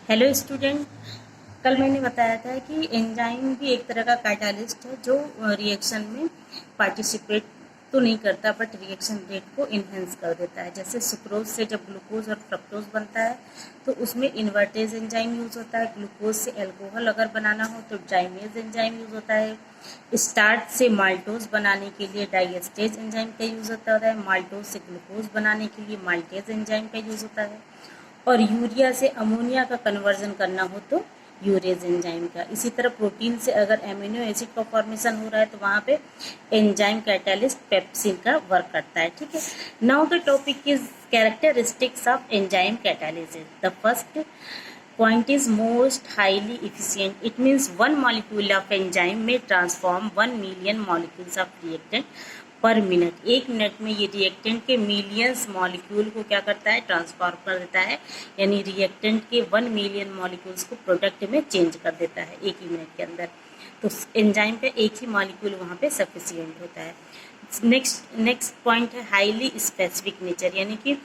Hello student. कल मैंने बताया था कि एंजाइम भी एक तरह का कैटालिस्ट है जो रिएक्शन में पार्टिसिपेट तो नहीं करता बट रिएक्शन रेट को इन्हेंस कर देता है। जैसे सुक्रोज से जब ग्लूकोज और फ्रक्टोज बनता है तो उसमें इन्वर्टेज एंजाइम यूज़ होता है। ग्लूकोज से अल्कोहल अगर बनाना हो तो डाइमेज एंजाइम यूज़ होता है। स्टार्च से माल्टोज बनाने के लिए डाइएस्टेज एंजाइम का यूज़ होता है। माल्टोज से ग्लूकोज बनाने के लिए माल्टेज एंजाइम का यूज़ होता है। और यूरिया से अमोनिया का कन्वर्जन करना हो तो यूरेज एंजाइम का। इसी तरह प्रोटीन से अगर एमिनो एसिड का फॉर्मेशन हो रहा है तो वहाँ पे एंजाइम कैटालिस्ट पेप्सिन का वर्क करता है। ठीक है, now the topic is characteristics of enzyme catalysis. The first point is most highly efficient. It means one molecule of enzyme may transform 1 million molecules of reactant पर minute. एक minute में ये reactant के millions molecule को क्या करता है, transform कर देता है। यानी रिएक्टेंट के 1 मिलियन मॉलिक्यूल्स को प्रोडक्ट में चेंज कर देता है एक ही मिनट के अंदर। तो एंजाइम पे एक ही मॉलिक्यूल वहाँ पे सफिशिएंट होता है। नेक्स्ट पॉइंट है हाईली स्पेसिफिक नेचर, यानी कि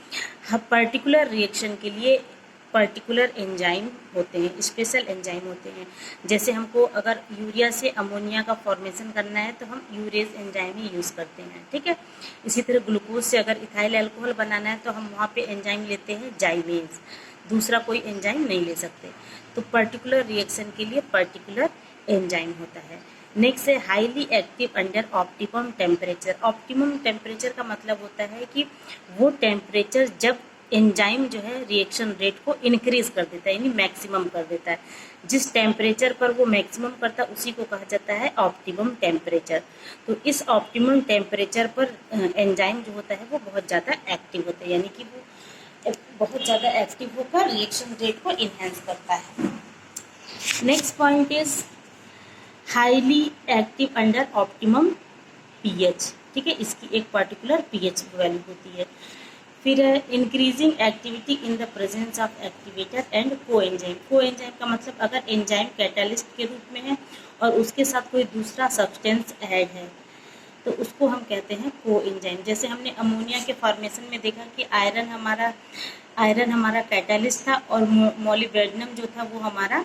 पर्टिकुलर रिएक्शन के लिए पर्टिकुलर एंजाइम होते हैं, स्पेशल एंजाइम होते हैं। जैसे हमको अगर यूरिया से अमोनिया का फॉर्मेशन करना है तो हम यूरेज एंजाइम ही यूज़ करते हैं। ठीक है, इसी तरह ग्लूकोज से अगर इथाइल अल्कोहल बनाना है तो हम वहाँ पे एंजाइम लेते हैं जाइमेज, दूसरा कोई एंजाइम नहीं ले सकते। तो पर्टिकुलर रिएक्शन के लिए पर्टिकुलर एंजाइम होता है। नेक्स्ट है highly active under optimum temperature. Optimum temperature का मतलब होता है कि वो टेम्परेचर जब एंजाइम जो है रिएक्शन रेट को इंक्रीज कर देता है, यानी मैक्सिमम कर देता है। जिस टेम्परेचर पर वो मैक्सिमम करता है उसी को कहा जाता है ऑप्टिमम टेम्परेचर। तो इस ऑप्टिमम टेम्परेचर पर एंजाइम जो होता है वो बहुत ज़्यादा एक्टिव होता है, यानी कि वो बहुत ज़्यादा एक्टिव होकर रिएक्शन रेट को इन्हेंस करता है। Next point is highly active under optimum pH. ठीक है, इसकी एक पर्टिकुलर पीएच वैल्यू होती है। फिर increasing activity in the presence of activator and coenzyme. Coenzyme का मतलब अगर एंजाइम कैटालिस्ट के रूप में है और उसके साथ कोई दूसरा सब्सटेंस ऐड है तो उसको हम कहते हैं कोएंजाइम। जैसे हमने अमोनिया के फॉर्मेशन में देखा कि आयरन हमारा कैटालिस्ट था और मोलिब्डेनम जो था वो हमारा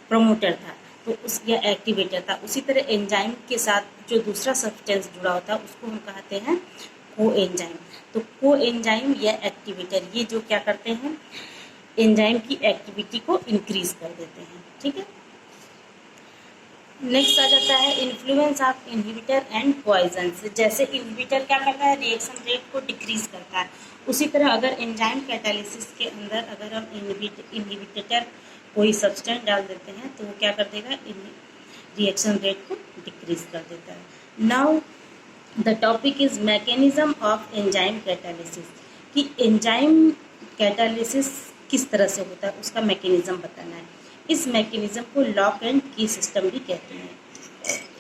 प्रोमोटर था, तो उस या एक्टिवेटर था। उसी तरह एंजाइम के साथ जो दूसरा सब्सटेंस जुड़ा होता है उसको हम कहते हैं कोएंजाइम। तो कोएंजाइम या एक्टिवेटर ये जो क्या करते हैं, एंजाइम की एक्टिविटी को इंक्रीज कर देते हैं। ठीक है, नेक्स्ट आ जाता है influence of inhibitor and poisons. जैसे इनहिबिटर क्या करता है, रिएक्शन रेट को डिक्रीज करता है। उसी तरह अगर एंजाइम कैटालिसिस के अंदर अगर हम इनहिबिटर कोई सब्सटेंस डाल देते हैं तो वो क्या कर देगा, रिएक्शन रेट को डिक्रीज कर देता है। Now the topic is mechanism of enzyme catalysis, कि एंजाइम कैटालिसिस किस तरह से होता है उसका मैकेनिज्म बताना है। इस मैकेनिज्म को लॉक एंड की सिस्टम भी कहते हैं।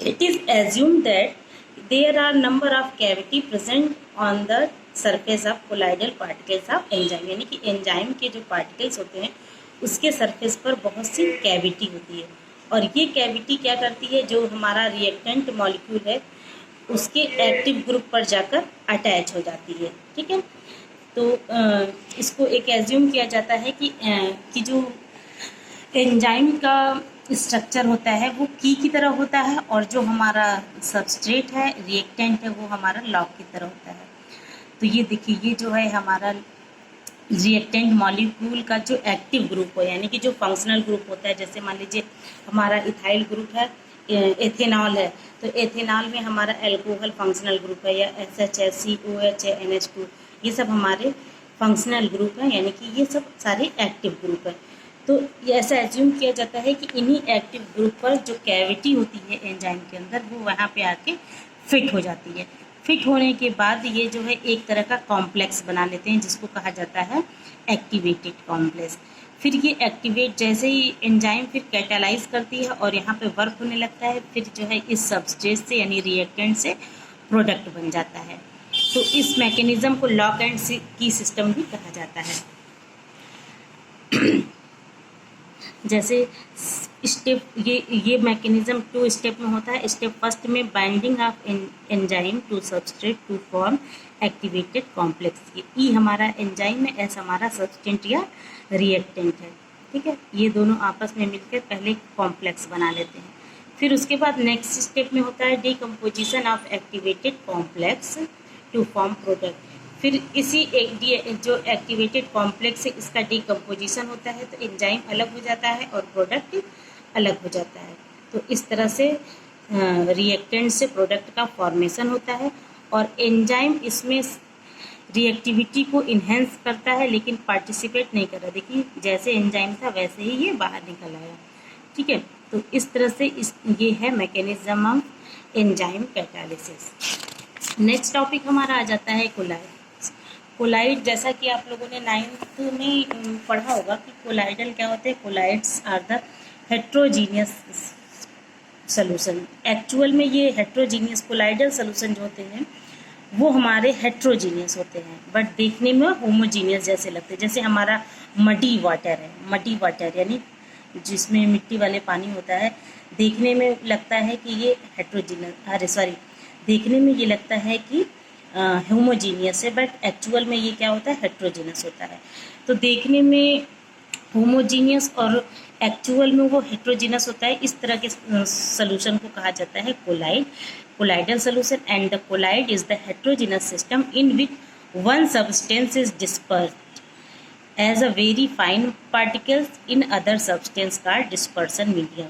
It is assume that there are number of cavity present on the surface of colloidal particles of enzyme, यानी कि एंजाइम के जो पार्टिकल्स होते हैं उसके सरफेस पर बहुत सी कैविटी होती है और ये कैविटी क्या करती है, जो हमारा रिएक्टेंट मॉलिक्यूल है उसके एक्टिव ग्रुप पर जाकर अटैच हो जाती है। ठीक है, तो इसको एक एज्यूम किया जाता है कि जो एंजाइम का स्ट्रक्चर होता है वो की तरह होता है और जो हमारा सबस्ट्रेट है रिएक्टेंट है वो हमारा लॉग की तरह होता है। तो ये देखिए, ये जो है हमारा रिएक्टेंट मॉलिक्यूल का जो एक्टिव ग्रुप हो, यानी कि जो फंक्शनल ग्रुप होता है। जैसे मान लीजिए हमारा इथाइल ग्रुप है, एथेनॉल है, तो एथेनॉल में हमारा अल्कोहल फंक्शनल ग्रुप है, या SH है, COH है, NH2, ये सब हमारे फंक्शनल ग्रुप हैं, यानी कि ये सब सारे एक्टिव ग्रुप हैं। तो ये ऐसा एज्यूम किया जाता है कि इन्हीं एक्टिव ग्रुप पर जो कैविटी होती है एंजाइम के अंदर वो वहाँ पे आके फिट हो जाती है। फिट होने के बाद ये जो है एक तरह का कॉम्प्लेक्स बना लेते हैं जिसको कहा जाता है एक्टिवेटेड कॉम्प्लेक्स। फिर ये एक्टिवेट जैसे ही एंजाइम फिर कैटालाइज करती है और यहाँ पे वर्क होने लगता है, फिर जो है इस सबस्ट्रेट से यानी रिएक्टेंट से प्रोडक्ट बन जाता है। तो इस मैकेनिज्म को लॉक एंड की सिस्टम भी कहा जाता है। जैसे स्टेप ये मैकेनिज्म 2 स्टेप में होता है। स्टेप फर्स्ट में binding of enzyme to substrate to form activated complex. ये ई हमारा एंजाइम है, एस हमारा सब्सटेंट या रिएक्टेंट है। ठीक है, ये दोनों आपस में मिलकर पहले कॉम्प्लेक्स बना लेते हैं। फिर उसके बाद नेक्स्ट स्टेप में होता है decomposition of activated complex to form product. फिर इसी जो एक्टिवेटेड कॉम्प्लेक्स है इसका डीकम्पोजिशन होता है, तो एंजाइम अलग हो जाता है और प्रोडक्ट अलग हो जाता है। तो इस तरह से रिएक्टेंट से प्रोडक्ट का फॉर्मेशन होता है, और एंजाइम इसमें रिएक्टिविटी को इन्हेंस करता है लेकिन पार्टिसिपेट नहीं कर रहा। देखिए जैसे एंजाइम था वैसे ही ये बाहर निकल आया। ठीक है, तो इस तरह से ये है mechanism of enzyme catalysis. Next topic हमारा आ जाता है कोलाइड। कोलाइड, जैसा कि आप लोगों ने 9th में पढ़ा होगा कि कोलाइडल क्या होते हैं। Colloids are the heterogeneous solution. Actual में ये हेट्रोजीनियस कोलाइडल सोल्यूशन जो होते हैं वो हमारे हेट्रोजीनियस होते हैं, बट देखने में होमोजीनियस जैसे लगते हैं। जैसे हमारा मडी वाटर है, मडी वाटर यानी जिसमें मिट्टी वाले पानी होता है, देखने में लगता है कि ये हेट्रोजीनियस, देखने में ये लगता है कि होमोजीनियस है, बट एक्चुअल में ये क्या होता है, हेट्रोजीनियस होता है। तो देखने में होमोजीनियस और एक्चुअल में वो हेट्रोजीनियस होता है, इस तरह के सोल्यूशन को कहा जाता है collide, colloidal solution, and the colloid is the heterogeneous system in which one substance is dispersed as a very fine particles in other substance का dispersion medium।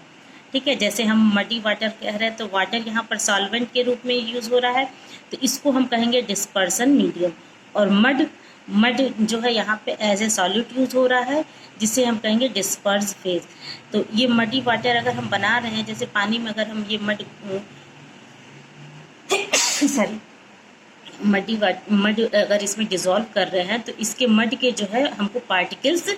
ठीक है, जैसे हम मडी वाटर कह रहे हैं तो वाटर यहाँ पर सॉल्वेंट के रूप में यूज़ हो रहा है, तो इसको हम कहेंगे डिस्पर्सन मीडियम। और मड जो है यहाँ पे एज ए सॉल्यूट यूज़ हो रहा है, जिसे हम कहेंगे डिस्पर्स फेज। तो ये मडी वाटर अगर हम बना रहे हैं, जैसे पानी में अगर हम ये मड अगर इसमें डिज़ोल्व कर रहे हैं तो इसके मड के जो है हमको पार्टिकल्स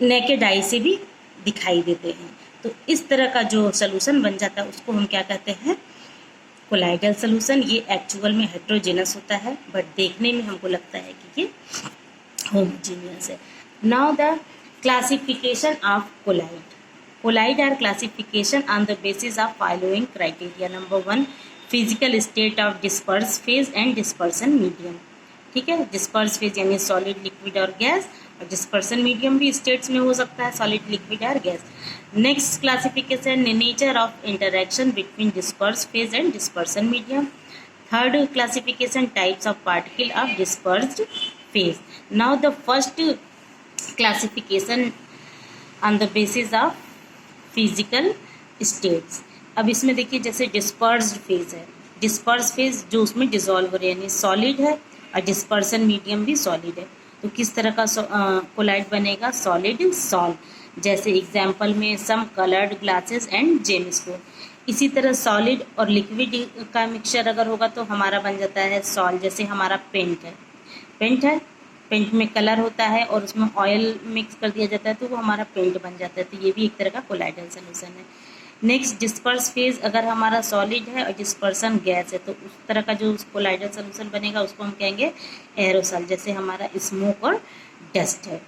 नेकेड आई से भी दिखाई देते हैं। तो इस तरह का जो सोल्यूशन बन जाता है उसको हम क्या कहते हैं, कोलाइडल सोल्यूशन। ये एक्चुअल में हेट्रोजेनस होता है, बट देखने में हमको लगता है कि ये होमोजीनियस है। Now the classification of colloid. Colloid are classification on the basis of following criteria. Number 1, physical state of disperse phase and dispersion medium. ठीक है, डिस्पर्स फेज यानी सॉलिड, लिक्विड और गैस, और डिस्पर्सन मीडियम भी states में हो सकता है, सॉलिड, लिक्विड और gas. Next classification, nature of interaction between disperse phase and dispersion medium. Third classification, types of particle of dispersed phase. Now the first classification on the basis of physical states. अब इसमें देखिए जैसे dispersed phase है, disperse phase जो उसमें dissolve हो रही है यानी सॉलिड है, और डिस्पर्सन मीडियम भी सॉलिड है। तो किस तरह का कोलाइड बनेगा, सॉलिड सॉल्व। जैसे एग्जांपल में सम कलर्ड ग्लासेस एंड जेमस्टोन। इसी तरह सॉलिड और लिक्विड का मिक्सचर अगर होगा तो हमारा बन जाता है सॉल्ट। जैसे हमारा पेंट है, पेंट में कलर होता है और उसमें ऑयल मिक्स कर दिया जाता है तो वो हमारा पेंट बन जाता है। तो ये भी एक तरह का कोलाइडल सोल्यूशन है। नेक्स्ट, डिस्पर्स फेज अगर हमारा सॉलिड है और डिस्पर्सन गैस है तो उस तरह का जो कोलाइडल सोल्यूशन बनेगा उसको हम कहेंगे एरोसॉल। जैसे हमारा स्मोक और डस्ट है।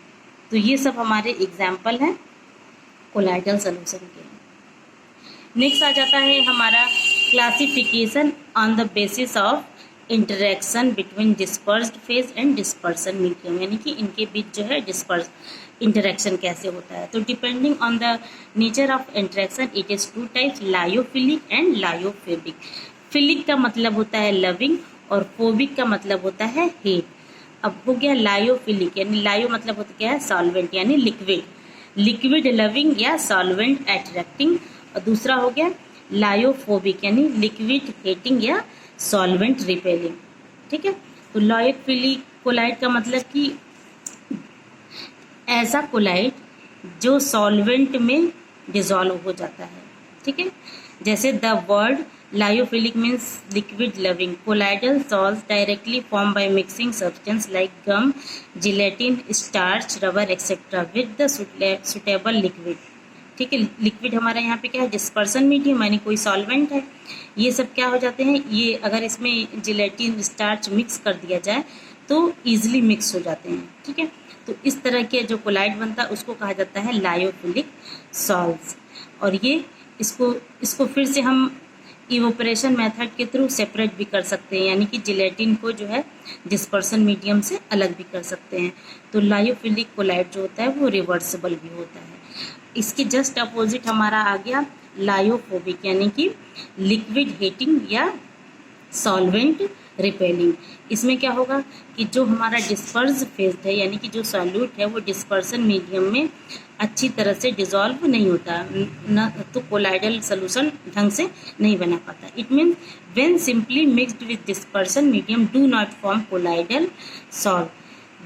तो ये सब हमारे एग्जाम्पल हैं कोलाइडल सोल्यूशन के। नेक्स्ट आ जाता है हमारा classification on the basis of interaction between dispersed phase and dispersion medium, यानी कि इनके बीच जो है डिस्पर्स इंटरेक्शन कैसे होता है। तो depending on the nature of interaction it is 2 types, lyophilic and lyophobic. Philic का मतलब होता है लविंग और फोबिक का मतलब होता है हेट। अब हो गया लायोफिलिक, यानी लायो मतलब होता क्या है, सॉल्वेंट यानी लिक्विड, लिक्विड लविंग या सॉल्वेंट अट्रैक्टिंग। और दूसरा हो गया लायोफोबिक यानी लिक्विड हेटिंग या सॉल्वेंट रिपेलिंग। ठीक है, तो लायोफिलिक कोलाइड का मतलब कि ऐसा कोलाइड जो सॉल्वेंट में डिसॉल्व हो जाता है। ठीक है, जैसे the word lyophilic means liquid loving. Colloidal salts directly form by mixing substance like gum, gelatin, starch, rubber etcetera with the suitable liquid. ठीक है, लिक्विड हमारा यहाँ पे क्या है, डिस्पर्सन मीडियम यानी कोई सॉल्वेंट है। ये सब क्या हो जाते हैं, ये अगर इसमें जिलेटिन, स्टार्च मिक्स कर दिया जाए तो ईजिली मिक्स हो जाते हैं। ठीक है, तो इस तरह के जो कोलाइड बनता है उसको कहा जाता है लायोफिलिक सॉल्ट्स। और ये इसको फिर से हम इवोपरेशन मेथड के थ्रू सेपरेट भी कर सकते हैं, यानी कि जिलेटिन को जो है डिस्पर्सन मीडियम से अलग भी कर सकते हैं। तो लायोफिलिक कोलाइड जो होता है वो रिवर्सिबल भी होता है। इसके जस्ट अपोजिट हमारा आ गया लायोफोबिक, यानी कि लिक्विड हीटिंग या सॉल्वेंट रिपेलिंग। इसमें क्या होगा कि जो हमारा डिस्पर्स फेज है, यानी कि जो सॉल्यूट है वो डिस्पर्सन मीडियम में अच्छी तरह से डिजॉल्व नहीं होता, न तो कोलाइडल सोल्यूशन ढंग से नहीं बना पाता। It means when simply mixed with dispersion medium do not form colloidal solve.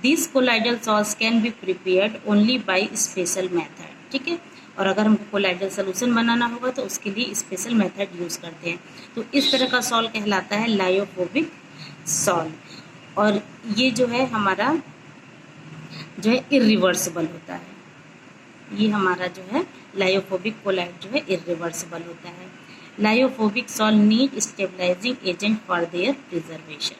This colloidal solves can be prepared only by special method, ठीक है। और अगर हमको कोलाइडल सोल्यूशन बनाना होगा तो उसके लिए स्पेशल मेथड यूज़ करते हैं। तो इस तरह का सॉल्व कहलाता है लायोफोबिक सॉल्व। और ये जो है हमारा जो है इरिवर्सिबल होता है। ये हमारा जो है लायोफोबिक कोलाइड जो है इरिवर्सिबल होता है। Lyophobic solve need stabilising agent for their preservation.